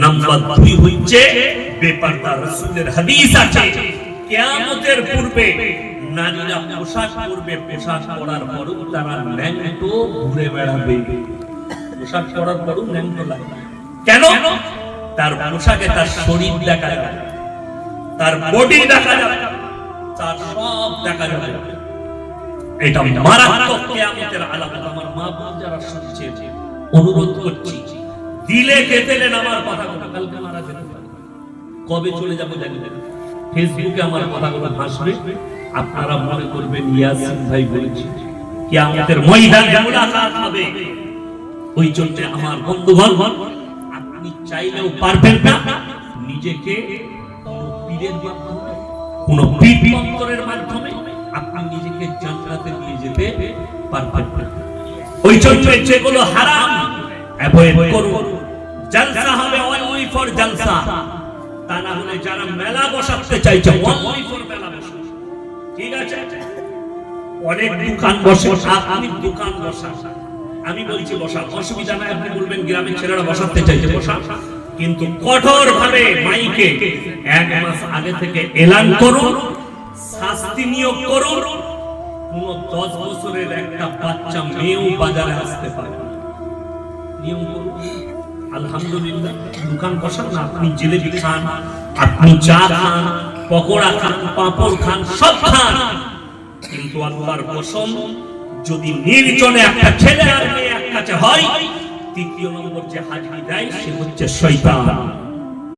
Number 2 হচ্ছে বেপরদা। রাসূলের হাদিস আছে কিয়ামতের পূর্বে নারীরা পোশাক পরবে, পোশাক পরার পরও তারা ন্যাংটো ঘুরে বেড়াবে। পোশাক পরার পরও ন্যাংটো লাগবে কেন? তার পোশাকে তার শরীর দেখা যাবে, তার বডি দেখা যাবে, তার সব দেখা যাবে। এটা মারাত্মক কিয়ামতের আলামত। আমার মা বোন যারা শুনছে অনুরোধ করছি, দিলে গেঁথেলেন আমার কথাগুলো। কালকে মারা যেতে পারে, কবে চলে যাবো জানি না। ফেসবুকে আমার কথাগুলো ভাসবে, আপনারা মনে করবেন ইয়াসিন ভাই বলেছি কিয়ামতের ময়দানে মুলাকাত হবে। ওই জন্য আমার বন্ধুগণ, আপনি চাইলেও পারবেন না নিজেকে পীরের মাধ্যমে, কোন পীর মন্ত্রের মাধ্যমে আপনি নিজেকে জান্নাতে নিয়ে যেতে পারবেন না। ওই জন্য যেগুলো হারাম অ্যাভয়েড করুন। জলসা হবে অনলি ফর জলসা, তা না হলে যারা মেলা বসাতে চাইছে অনলি ফর মেলা বসা, ঠিক আছে? অনেক দোকান বসে, আপনি দোকান বসা, আমি বলছি বসা, অসুবিধা নাই। আপনি বলবেন গ্রামের ছেলেরা বসাতে চাইছে, বসা, কিন্তু কঠোর ভাবে মাইকে 1 মাস আগে থেকে এলান করুন, শাস্তি নিয়োগ করুন। কোন 10 বছরের একটা বাচ্চা মেয়েও বাজারে আসতে পারে না, নিয়ম করুন। আলহামদুলিল্লাহ, দোকান বসান না, আপনি জিলেবি খান, আপনি চা খান, পকোড়া খান, পাঁপড় খান, সব খান, কিন্তু আল্লাহর কসম, যদি নির্জনে একটা ছেলে আর মেয়ে এক কাছে হয়, তৃতীয় নম্বর যে হাজির দেয় সে হচ্ছে শয়তান।